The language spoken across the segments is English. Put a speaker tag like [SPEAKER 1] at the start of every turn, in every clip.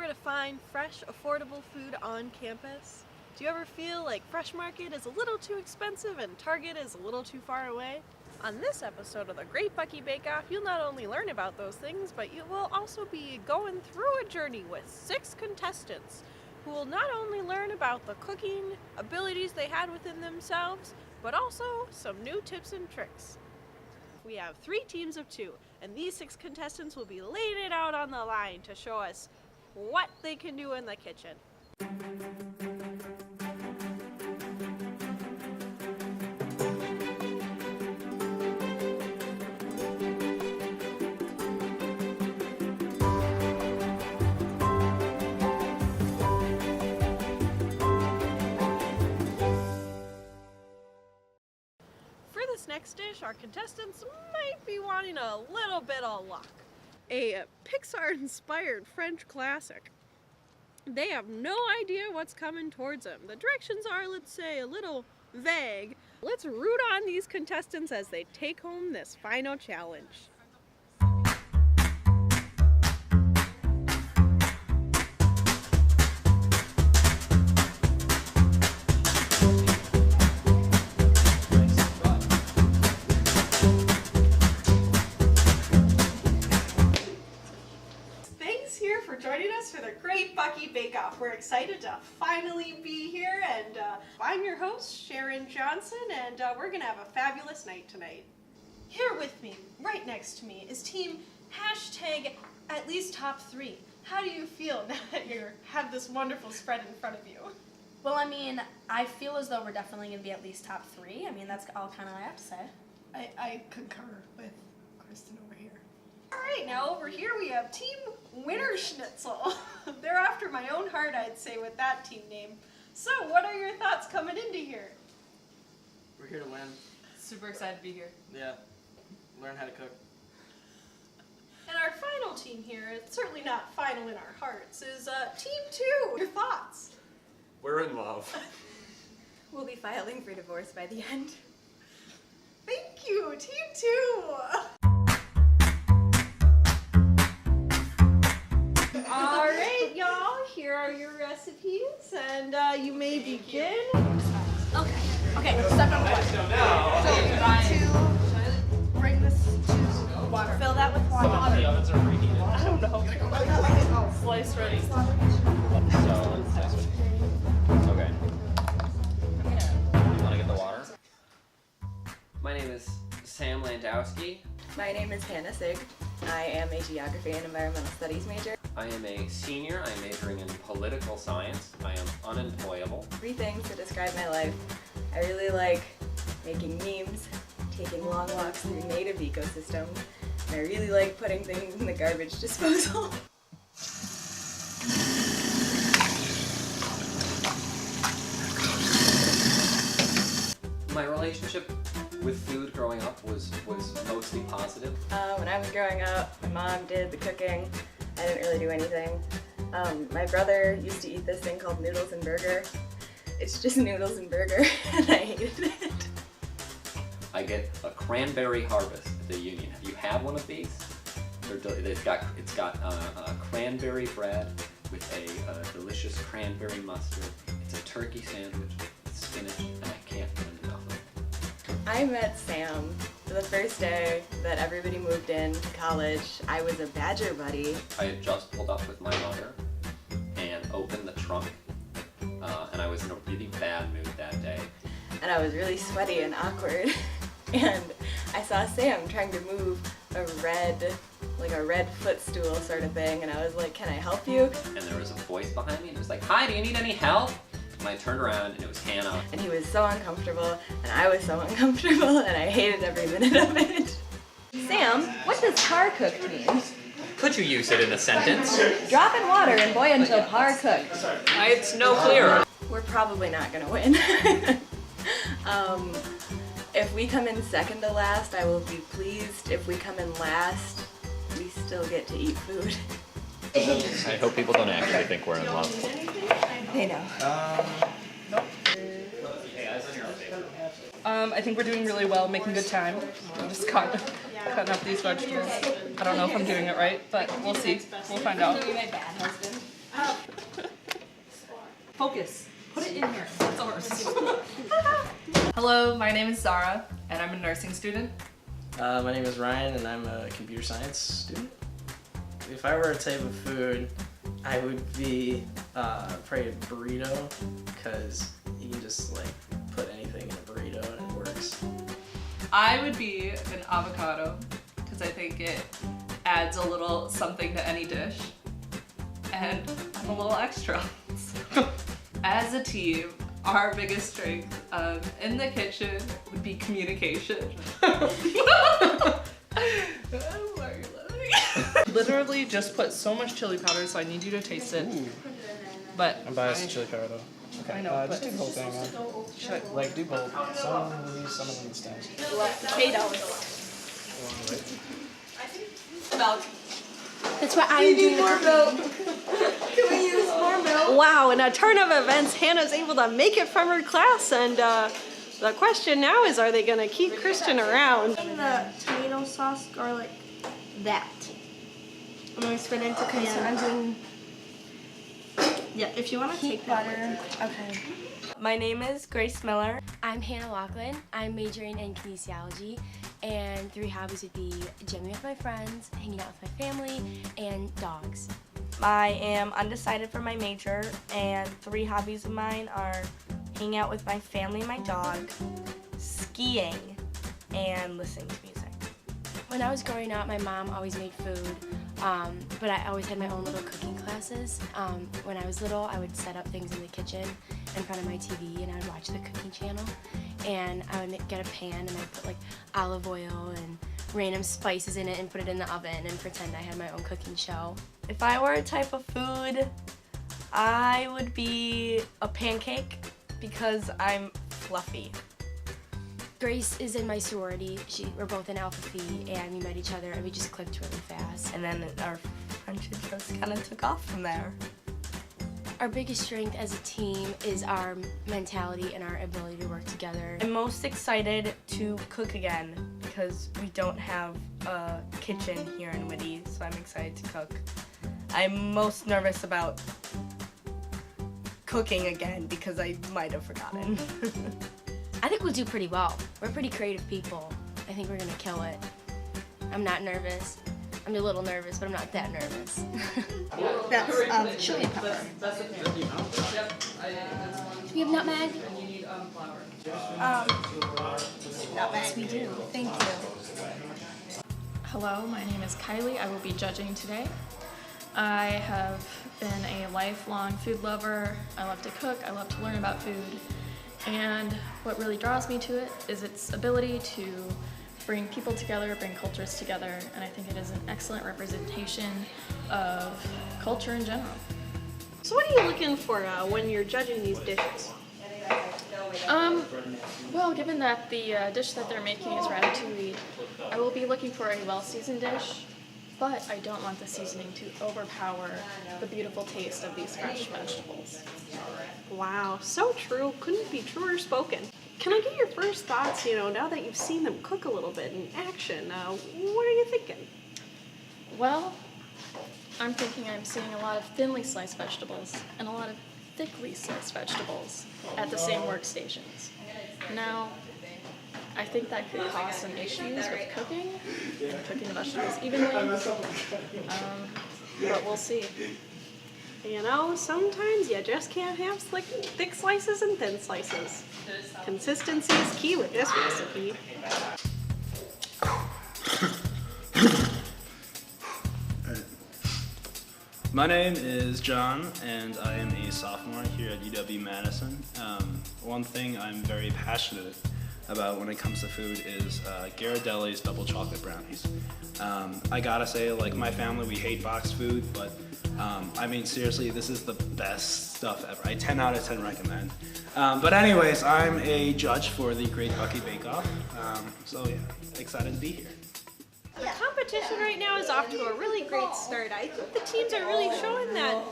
[SPEAKER 1] to find fresh, affordable food on campus? Do you ever feel like Fresh Market is a little too expensive and Target is a little too far away? On this episode of the Great Bucky Bake Off, you'll not only learn about those things, but you will also be going through a journey with 6 contestants who will not only learn about the cooking abilities they had within themselves, but also some new tips and tricks. We have 3 teams of 2, and these 6 contestants will be laying it out on the line to show us what they can do in the kitchen. For this next dish, our contestants might be wanting a little bit of luck. A Pixar-inspired French classic. They have no idea what's coming towards them. The directions are, let's say, a little vague. Let's root on these contestants as they take home this final challenge. For joining us for the Great Bucky Bake Off. We're excited to finally be here, and I'm your host, Sharon Johnson, and we're gonna have a fabulous night tonight. Here with me, right next to me, is team #AtLeastTop3. How do you feel now that you have this wonderful spread in front of you?
[SPEAKER 2] Well, I mean, I feel as though we're definitely going to be at least top 3. I mean, that's all kind of I have to say.
[SPEAKER 3] I concur with Kristen over here.
[SPEAKER 1] All right, now over here we have Team Winner Schnitzel. They're after my own heart, I'd say, with that team name. So, what are your thoughts coming into here?
[SPEAKER 4] We're here to win.
[SPEAKER 5] Super excited to be here.
[SPEAKER 4] Yeah. Learn how to cook.
[SPEAKER 1] And our final team here, it's certainly not final in our hearts, is Team 2. Your thoughts?
[SPEAKER 6] We're in love.
[SPEAKER 7] We'll be filing for divorce by the end.
[SPEAKER 1] Thank you, Team 2. All right, y'all, here are your recipes, and you may begin.
[SPEAKER 2] Okay, step number 1. So you need to bring this to water. Fill that with water.
[SPEAKER 6] The ovens are preheated.
[SPEAKER 1] I don't know.
[SPEAKER 5] Slice ready.
[SPEAKER 6] So, slice it. Okay. You want to get the water? My name is Sam Landowski.
[SPEAKER 7] My name is Hannah Sig. I am a geography and environmental studies major.
[SPEAKER 6] I am a senior. I'm majoring in political science. I am unemployable.
[SPEAKER 7] 3 things to describe my life. I really like making memes, taking long walks through native ecosystems, and I really like putting things in the garbage disposal.
[SPEAKER 6] My relationship with food growing up was mostly positive.
[SPEAKER 7] When I was growing up, my mom did the cooking. I didn't really do anything. My brother used to eat this thing called noodles and burger. It's just noodles and burger, and I hated it.
[SPEAKER 6] I get a cranberry harvest at the Union. Have you had one of these? It's got cranberry bread with a delicious cranberry mustard. It's a turkey sandwich with spinach, and I can't get enough of it.
[SPEAKER 7] I met Sam the first day that everybody moved in to college. I was a Badger buddy.
[SPEAKER 6] I had just pulled up with my mother and opened the trunk, and I was in a really bad mood that day.
[SPEAKER 7] And I was really sweaty and awkward. And I saw Sam trying to move a red footstool sort of thing, and I was like, "Can I help you?"
[SPEAKER 6] And there was a voice behind me, and it was like, "Hi, do you need any help?" And I turned around, and it was Hannah.
[SPEAKER 7] And he was so uncomfortable, and I was so uncomfortable, and I hated every minute of it.
[SPEAKER 8] Sam, what does par cooked mean?
[SPEAKER 9] Could you use it in a sentence?
[SPEAKER 8] Drop in water and boil until par cooked.
[SPEAKER 9] It's no clearer.
[SPEAKER 7] We're probably not gonna win. If we come in second to last, I will be pleased. If we come in last, we still get to eat food.
[SPEAKER 9] I hope people don't actually think we're in love.
[SPEAKER 7] They know.
[SPEAKER 5] I think we're doing really well, making good time. I'm just cutting up these vegetables. I don't know if I'm doing it right, but we'll see. We'll find out. Focus. Put it in here. It's ours. Hello, my name is Zara, and I'm a nursing student.
[SPEAKER 4] My name is Ryan, and I'm a computer science student. If I were a type of food, I would be probably a burrito, because you can just like put anything in a burrito and it works.
[SPEAKER 5] I would be an avocado, because I think it adds a little something to any dish. And I'm a little extra. As a team, our biggest strength in the kitchen would be communication. Why are you laughing? Literally just put so much chili powder, so I need you to taste it.
[SPEAKER 4] Ooh.
[SPEAKER 5] But
[SPEAKER 4] I'm biased to chili powder though. Okay.
[SPEAKER 5] I know,
[SPEAKER 4] just
[SPEAKER 5] but
[SPEAKER 4] do the whole thing, man.
[SPEAKER 5] should I?
[SPEAKER 4] Like, do both. Some of these, some of them stems.
[SPEAKER 2] Potatoes.
[SPEAKER 1] Milk.
[SPEAKER 2] That's what I need more milk. Can we use more milk?
[SPEAKER 1] Wow, in a turn of events, Hannah's able to make it from her class, and the question now is, are they going to keep Kristen around?
[SPEAKER 2] The tomato sauce, garlic, that. I'm going to spin into cayenne. I'm doing. Yeah, if you want to take butter. Okay.
[SPEAKER 10] My name is Grace Miller.
[SPEAKER 11] I'm Hannah Laughlin. I'm majoring in kinesiology, and 3 hobbies would be gymming with my friends, hanging out with my family, and dogs.
[SPEAKER 10] I am undecided for my major, and 3 hobbies of mine are hanging out with my family and my dog, skiing, and listening to music.
[SPEAKER 11] When I was growing up, my mom always made food, but I always had my own little cooking classes. When I was little, I would set up things in the kitchen in front of my TV, and I would watch the cooking channel, and I would get a pan, and I'd put like olive oil and random spices in it and put it in the oven and pretend I had my own cooking show.
[SPEAKER 10] If I were a type of food, I would be a pancake because I'm fluffy.
[SPEAKER 11] Grace is in my sorority. We're both in Alpha Phi, and we met each other, and we just clicked really fast.
[SPEAKER 10] And then our friendship just kind of took off from there.
[SPEAKER 11] Our biggest strength as a team is our mentality and our ability to work together.
[SPEAKER 10] I'm most excited to cook again because we don't have a kitchen here in Whitty, so I'm excited to cook. I'm most nervous about cooking again because I might have forgotten.
[SPEAKER 11] I think we'll do pretty well. We're pretty creative people. I think we're gonna kill it. I'm not nervous. I'm a little nervous, but I'm not that nervous.
[SPEAKER 2] That's chili pepper.
[SPEAKER 11] Do we have nutmeg?
[SPEAKER 5] And you need flour.
[SPEAKER 2] Yes, we do. Thank you.
[SPEAKER 12] Hello, my name is Kylie. I will be judging today. I have been a lifelong food lover. I love to cook. I love to learn about food. And what really draws me to it is its ability to bring people together, bring cultures together, and I think it is an excellent representation of culture in general.
[SPEAKER 1] So what are you looking for when you're judging these dishes?
[SPEAKER 12] Well, given that the dish that they're making is ratatouille, I will be looking for a well-seasoned dish, but I don't want the seasoning to overpower the beautiful taste of these fresh vegetables.
[SPEAKER 1] Wow, so true. Couldn't be truer spoken. Can I get your first thoughts, now that you've seen them cook a little bit in action? What are you thinking?
[SPEAKER 12] Well, I'm thinking I'm seeing a lot of thinly sliced vegetables and a lot of thickly sliced vegetables at the same workstations. Now, I think that could cause some issues with cooking the vegetables evenly, but we'll see.
[SPEAKER 1] Sometimes you just can't have thick slices and thin slices. Consistency is key with this recipe.
[SPEAKER 13] My name is John, and I am a sophomore here at UW-Madison. One thing I'm very passionate about when it comes to food is Ghirardelli's double chocolate brownies. I gotta say, my family, we hate boxed food, but seriously, this is the best stuff ever. 10 out of 10 recommend. But anyways, I'm a judge for the Great Bucky Bake Off, so yeah, excited to be here.
[SPEAKER 1] The competition right now is off to a really great start. I think the teams are really showing that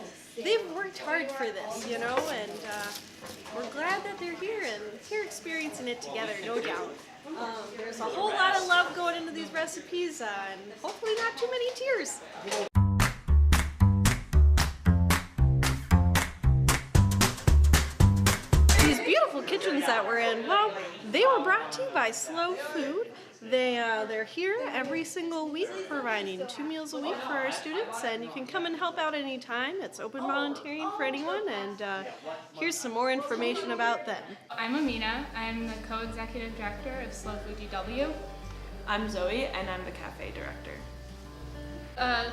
[SPEAKER 1] they've worked hard for this, and we're glad that they're here and they're experiencing it together, no doubt. There's a whole lot of love going into these recipes, and hopefully not too many tears. that we're in, well, they were brought to you by Slow Food. They're here every single week providing 2 meals a week for our students, and you can come and help out anytime. It's open volunteering for anyone, and here's some more information about them.
[SPEAKER 14] I'm Amina. I'm the co-executive director of Slow Food UW.
[SPEAKER 15] I'm Zoe, and I'm the cafe director.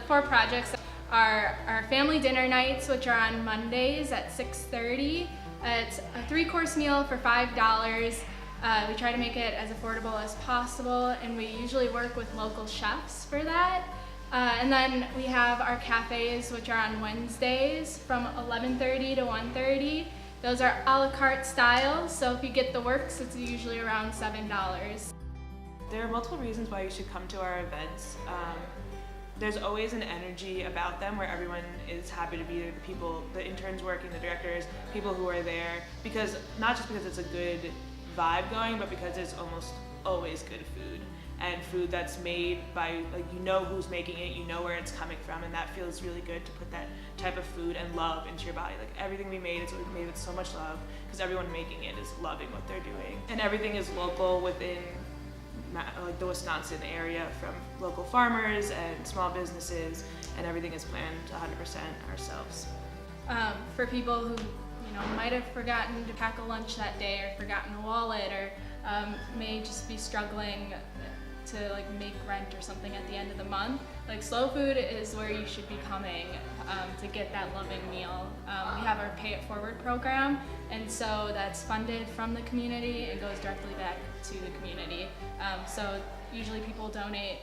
[SPEAKER 14] 4 projects are our family dinner nights, which are on Mondays at 6:30. It's a 3-course meal for $5. We try to make it as affordable as possible, and we usually work with local chefs for that. And then we have our cafes, which are on Wednesdays from 11:30 to 1:30. Those are a la carte style, so if you get the works, it's usually around $7.
[SPEAKER 15] There are multiple reasons why you should come to our events. There's always an energy about them where everyone is happy to be there, the people, the interns working, the directors, people who are there, because not just because it's a good vibe going, but because there's almost always good food, and food that's made by, like, you know who's making it, you know where it's coming from, and that feels really good to put that type of food and love into your body. Like, everything we made, it's made with so much love because everyone making it is loving what they're doing, and everything is local within like the Wisconsin area, from local farmers and small businesses, and everything is planned 100% ourselves.
[SPEAKER 14] For people who might have forgotten to pack a lunch that day, or forgotten a wallet, or may just be struggling to make rent or something at the end of the month, Slow Food is where you should be coming to get that loving meal. We have our Pay It Forward program, and so that's funded from the community and goes directly back to the community. So usually people donate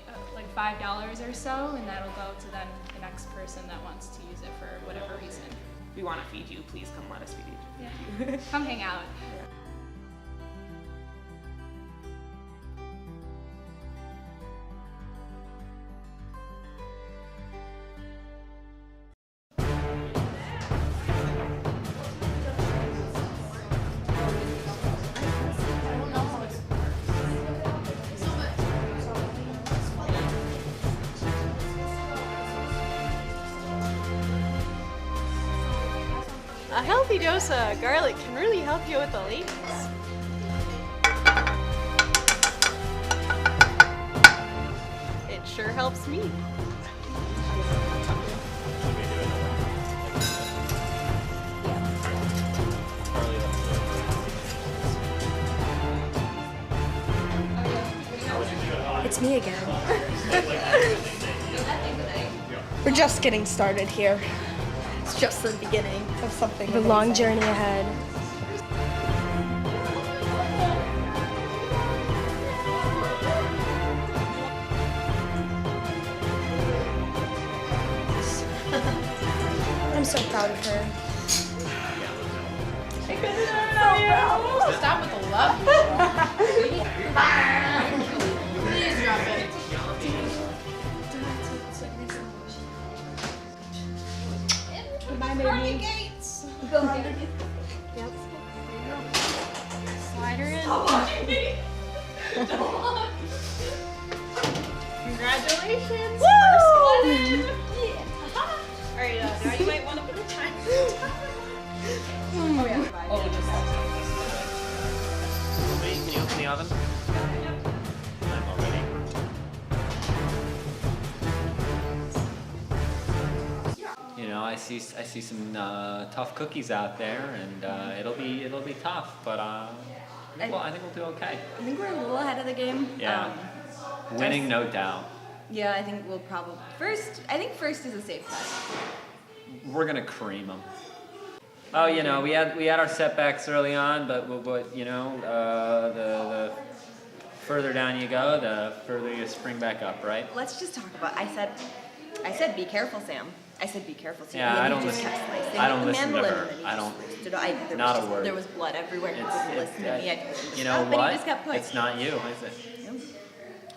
[SPEAKER 14] $5 or so, and that'll go to then the next person that wants to use it for whatever reason.
[SPEAKER 15] We want to feed you, please come let us feed you.
[SPEAKER 14] Yeah. Come hang out.
[SPEAKER 1] A healthy dose of garlic can really help you with the ladies. It sure helps me.
[SPEAKER 11] It's me again.
[SPEAKER 2] We're just getting started here. It's just the beginning of something.
[SPEAKER 11] The long journey ahead. I'm so proud of her.
[SPEAKER 12] Stop with the love. Please drop it.
[SPEAKER 2] Bye, baby.
[SPEAKER 1] Gates.
[SPEAKER 2] Go underneath.
[SPEAKER 1] Yep. Slide her in. Congratulations.
[SPEAKER 2] Woo!
[SPEAKER 1] First one in. Yeah. Alright, now you might want to put a time.
[SPEAKER 15] Oh, yeah. Oh, just
[SPEAKER 9] Wait, can you open the oven? I'm all ready. You know, I see some tough cookies out there, and it'll be tough, but I think we'll do okay.
[SPEAKER 7] I think we're a little ahead of the game.
[SPEAKER 9] Yeah, winning, no doubt.
[SPEAKER 7] Yeah, I think we'll probably first is a safe bet.
[SPEAKER 9] We're gonna cream them. Oh, you know, we had our setbacks early on, but you know, the further down you go, the further you spring back up, right?
[SPEAKER 7] Let's just talk about. I said, be careful, Sam. I said, be careful, Sam.
[SPEAKER 9] Yeah,
[SPEAKER 7] and
[SPEAKER 9] I
[SPEAKER 7] you
[SPEAKER 9] don't
[SPEAKER 7] just
[SPEAKER 9] listen.
[SPEAKER 7] kept slicing.
[SPEAKER 9] I don't
[SPEAKER 7] The
[SPEAKER 9] listen to
[SPEAKER 7] mandolin,
[SPEAKER 9] her.
[SPEAKER 7] and then you
[SPEAKER 9] I
[SPEAKER 7] just
[SPEAKER 9] don't.
[SPEAKER 7] sliced it. There
[SPEAKER 9] Not
[SPEAKER 7] was
[SPEAKER 9] a word.
[SPEAKER 7] There was blood everywhere. He didn't listen to me. I told him to
[SPEAKER 9] You know
[SPEAKER 7] stop,
[SPEAKER 9] what?
[SPEAKER 7] And he just got pushed.
[SPEAKER 9] It's not you, is it?
[SPEAKER 7] Yep.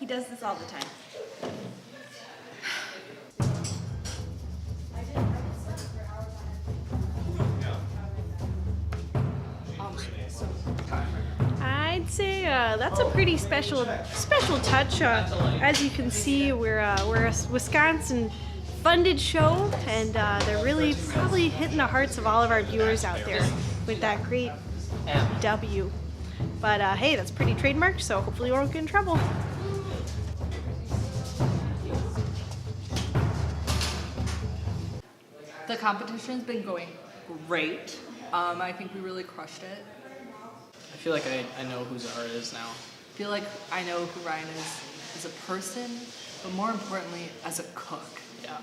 [SPEAKER 7] He does this all the time.
[SPEAKER 1] I'd say that's a pretty special touch. As you can see, we're a Wisconsin-funded show, and they're really probably hitting the hearts of all of our viewers out there with that great W. But hey, that's pretty trademarked, so hopefully we won't get in trouble.
[SPEAKER 5] The competition's been going great. I think we really crushed it.
[SPEAKER 4] I feel like I know who Zara is now.
[SPEAKER 5] I feel like I know who Ryan is as a person, but more importantly, as a cook.
[SPEAKER 4] Yeah.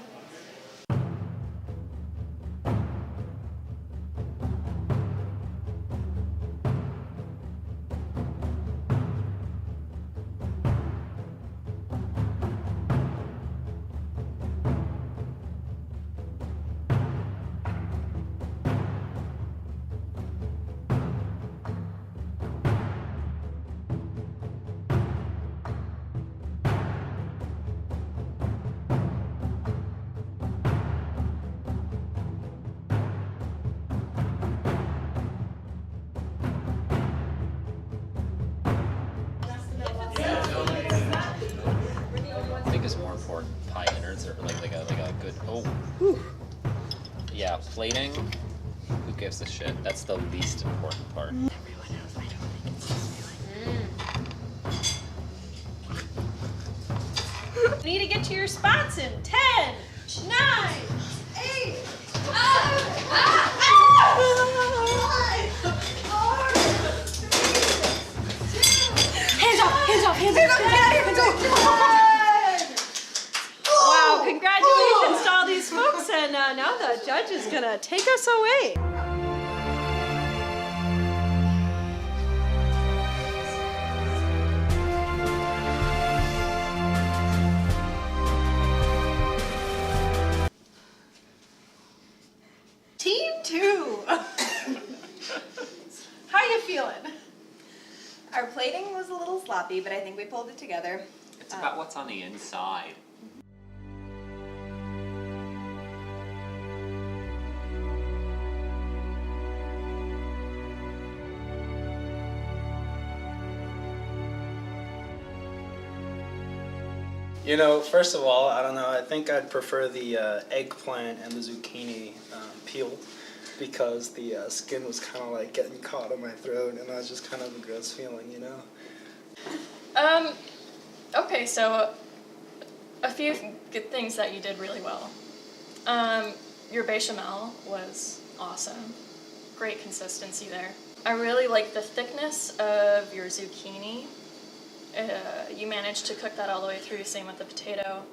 [SPEAKER 6] I think it's more important pie innards or like a good yeah, plating. Who gives a shit? That's the least important part.
[SPEAKER 1] You need to get to your spots in 10, 9, 8, 7, 6, 5, 4, 3, 2, 1. Wow, congratulations to all these folks, and now the judge is gonna take us away. Team 2. How you feeling?
[SPEAKER 7] Our plating was a little sloppy, but I think we pulled it together.
[SPEAKER 6] It's about what's on the inside.
[SPEAKER 13] You know, first of all, I don't know, I think I'd prefer the eggplant and the zucchini peel because the skin was kind of like getting caught in my throat and that was just kind of a gross feeling, you know?
[SPEAKER 14] Okay, so a few good things that you did really well. Your bechamel was awesome. Great consistency there. I really like the thickness of your zucchini. You managed to cook that all the way through, same with the potato.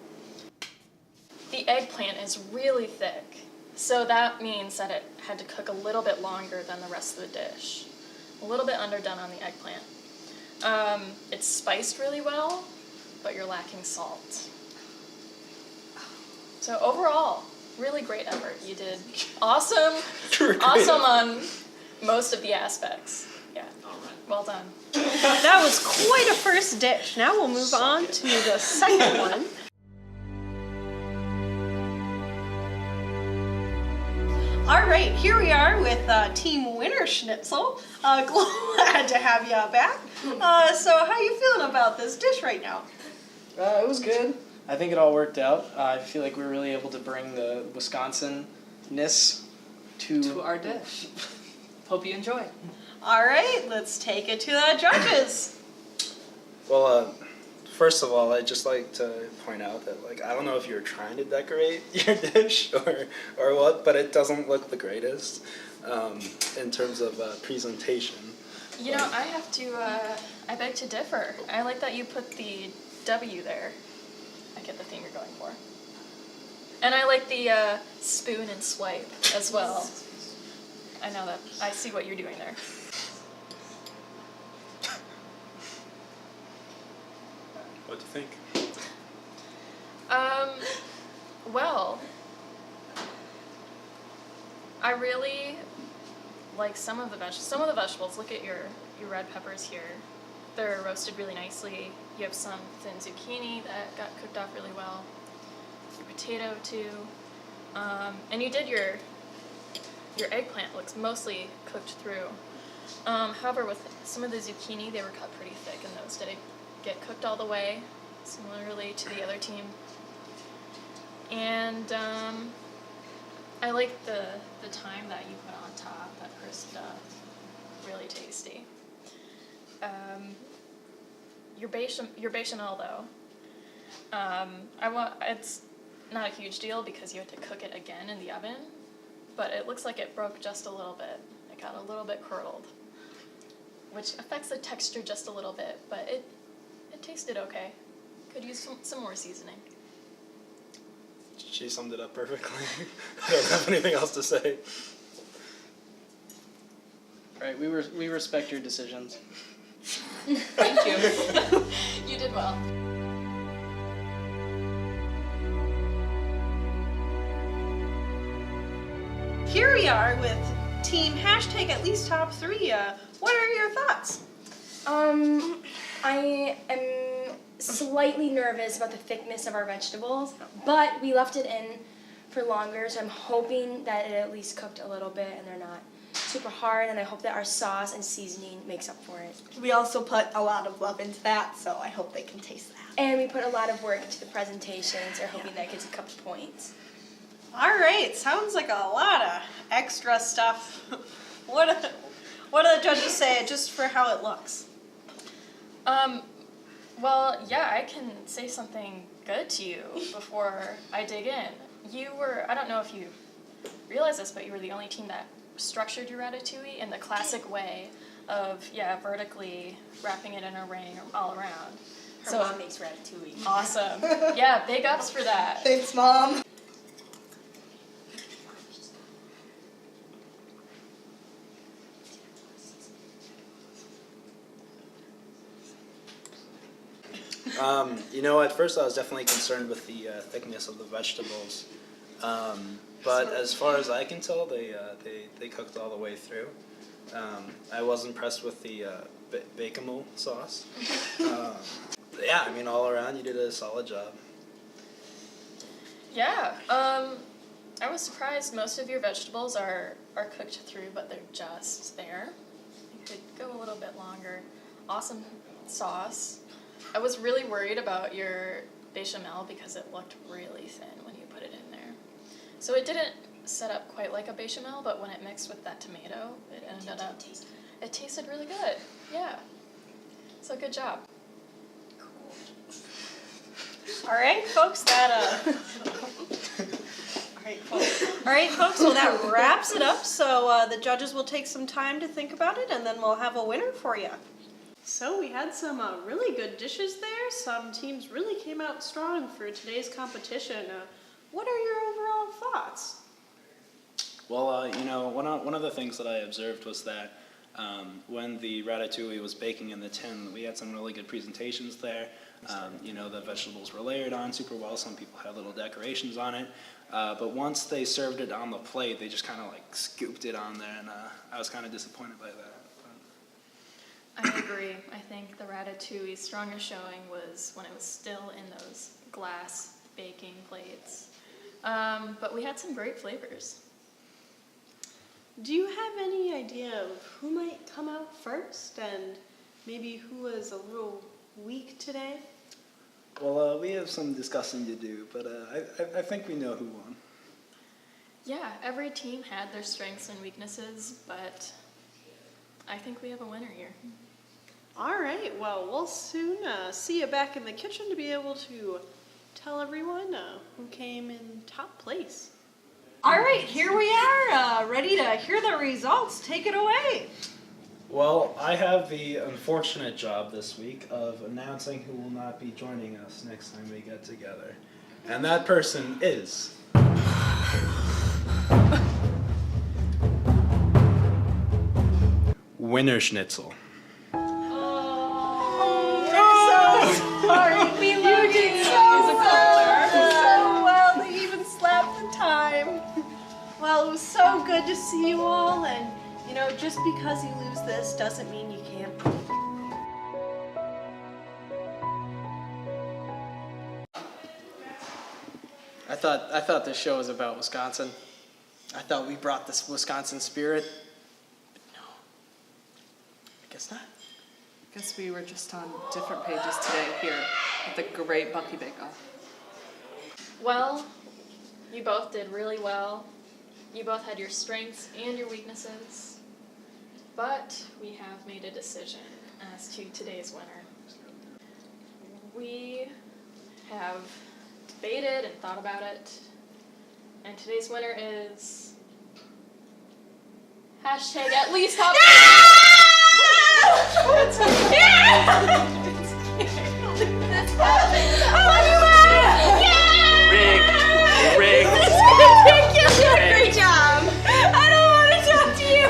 [SPEAKER 14] The eggplant is really thick, so that means that it had to cook a little bit longer than the rest of the dish. A little bit underdone on the eggplant. It's spiced really well, but you're lacking salt. So overall, really great effort. You did awesome, awesome on most of the aspects. Yeah, well done.
[SPEAKER 1] That was quite a first dish. Now we'll move on to the second one. All right, here we are with Team Winner Schnitzel. Glad to have you back. So how are you feeling about this dish right now?
[SPEAKER 4] It was good. I think it all worked out. I feel like we were really able to bring the Wisconsin-ness to
[SPEAKER 5] our dish. Hope you enjoy.
[SPEAKER 1] All right, let's take it to the judges.
[SPEAKER 13] Well, first of all, I'd just like to point out that, like, I don't know if you're trying to decorate your dish or what, but it doesn't look the greatest in terms of presentation.
[SPEAKER 14] You know, I have to, I beg to differ. I like that you put the W there. I get the thing you're going for. And I like the spoon and swipe as well. I know that. I see what you're doing there.
[SPEAKER 13] What do you think?
[SPEAKER 14] Well, I really like some of the vegetables. Look at your red peppers here. They're roasted really nicely. You have some thin zucchini that got cooked off really well. Your potato too. And you did your eggplant looks mostly cooked through. However, with some of the zucchini, they were cut pretty thick and those didn't get cooked all the way, similarly to the other team. And I like the thyme that you put on top, that crisped up, really tasty.
[SPEAKER 12] Your bechamel though. It's not a huge deal because you had to cook it again in the oven, but it looks like it broke just a little bit. It got a little bit curdled, which affects the texture just a little bit, but it tasted okay. Could use some more seasoning.
[SPEAKER 13] She summed it up perfectly. I don't have anything else to say.
[SPEAKER 4] Right, we respect your decisions.
[SPEAKER 12] Thank you. You did well.
[SPEAKER 1] Here we are with team #AtLeastTop3. What are your thoughts?
[SPEAKER 11] I am slightly nervous about the thickness of our vegetables, but we left it in for longer, so I'm hoping that it at least cooked a little bit and they're not super hard, and I hope that our sauce and seasoning makes up for it.
[SPEAKER 2] We also put a lot of love into that, so I hope they can taste that.
[SPEAKER 11] And we put a lot of work into the presentations, so hoping that gets a couple points.
[SPEAKER 1] All right, sounds like a lot of extra stuff. What do the judges say just for how it looks?
[SPEAKER 12] Well, yeah, I can say something good to you before I dig in. I don't know if you realize this, but you were the only team that structured your ratatouille in the classic way of, vertically wrapping it in a ring all around.
[SPEAKER 11] Her mom makes ratatouille.
[SPEAKER 12] Awesome. Yeah, big ups for that.
[SPEAKER 2] Thanks, Mom.
[SPEAKER 13] At first I was definitely concerned with the thickness of the vegetables, but as far as I can tell, they cooked all the way through. I was impressed with the bechamel sauce. All around you did a solid job.
[SPEAKER 12] Yeah, I was surprised most of your vegetables are cooked through, but they're just there. You could go a little bit longer. Awesome sauce. I was really worried about your bechamel because it looked really thin when you put it in there. So it didn't set up quite like a bechamel, but when it mixed with that tomato, it tasted really good. Yeah. So good job.
[SPEAKER 1] All right, folks, All right, folks, well, that wraps it up. So the judges will take some time to think about it, and then we'll have a winner for you. So we had some really good dishes there. Some teams really came out strong for today's competition. What are your overall thoughts?
[SPEAKER 13] Well, one of the things that I observed was that when the ratatouille was baking in the tin, we had some really good presentations there. The vegetables were layered on super well. Some people had little decorations on it. But once they served it on the plate, they just kind of scooped it on there, and I was kind of disappointed by that.
[SPEAKER 12] I agree. I think the ratatouille's strongest showing was when it was still in those glass baking plates. But we had some great flavors.
[SPEAKER 1] Do you have any idea of who might come out first and maybe who was a little weak today?
[SPEAKER 13] Well, we have some discussing to do, but I think we know who won.
[SPEAKER 12] Yeah, every team had their strengths and weaknesses, but I think we have a winner here.
[SPEAKER 1] All right, well, we'll soon see you back in the kitchen to be able to tell everyone who came in top place. All right, here we are, ready to hear the results. Take it away.
[SPEAKER 13] Well, I have the unfortunate job this week of announcing who will not be joining us next time we get together. And that person is... Winner Schnitzel.
[SPEAKER 1] Sorry, we love you so well. They even slapped the time. Well, it was so good to see you all, and just because you lose this doesn't mean you can't win.
[SPEAKER 4] I thought this show was about Wisconsin. I thought we brought this Wisconsin spirit, but no, I guess not.
[SPEAKER 5] Guess we were just on different pages today here at the great Bucky Bake Off.
[SPEAKER 12] Well, you both did really well. You both had your strengths and your weaknesses. But we have made a decision.
[SPEAKER 14] as to today's winner. We have debated and thought about it, and today's winner is hashtag at least hot.
[SPEAKER 9] Rigged.
[SPEAKER 10] Great job. I don't want to talk to you.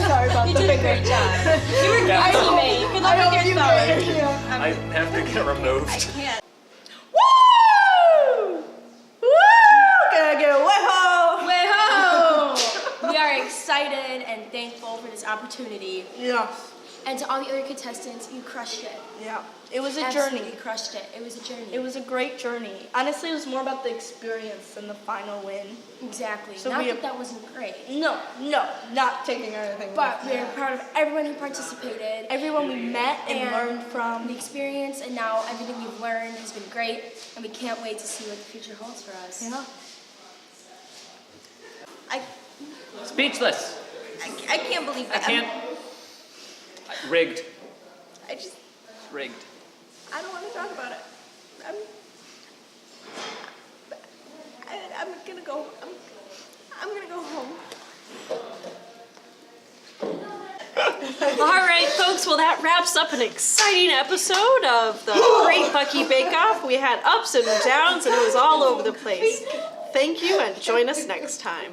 [SPEAKER 11] Sorry about
[SPEAKER 10] You did a great job. You were great teammate. Good luck with your thumb.
[SPEAKER 9] I have to get removed.
[SPEAKER 10] I can't.
[SPEAKER 2] Woo! Woo! Gonna get way home.
[SPEAKER 10] Way home. We are excited and thankful for this opportunity.
[SPEAKER 2] Yeah.
[SPEAKER 11] And to all the other contestants, you crushed it.
[SPEAKER 10] Yeah. It was a
[SPEAKER 11] Absolutely
[SPEAKER 10] journey.
[SPEAKER 11] crushed it. It was a journey.
[SPEAKER 10] It was a great journey. Honestly, it was more about the experience than the final win.
[SPEAKER 11] Exactly.
[SPEAKER 10] So
[SPEAKER 11] Not
[SPEAKER 10] we-
[SPEAKER 11] that wasn't great.
[SPEAKER 10] No, not taking anything.
[SPEAKER 11] But we're proud of everyone who participated.
[SPEAKER 10] Everyone we met and learned from.
[SPEAKER 11] The experience, and now everything we've learned has been great, and we can't wait to see what the future holds for us.
[SPEAKER 10] Yeah.
[SPEAKER 9] Speechless.
[SPEAKER 10] I can't believe
[SPEAKER 9] I
[SPEAKER 10] that.
[SPEAKER 9] can't. Rigged.
[SPEAKER 10] I just,
[SPEAKER 9] Rigged.
[SPEAKER 10] I don't want to talk about it. I'm gonna go. I'm gonna go home.
[SPEAKER 1] All right, folks. Well, that wraps up an exciting episode of the Great Bucky Bake Off. We had ups and downs, and it was all over the place. Thank you, and join us next time.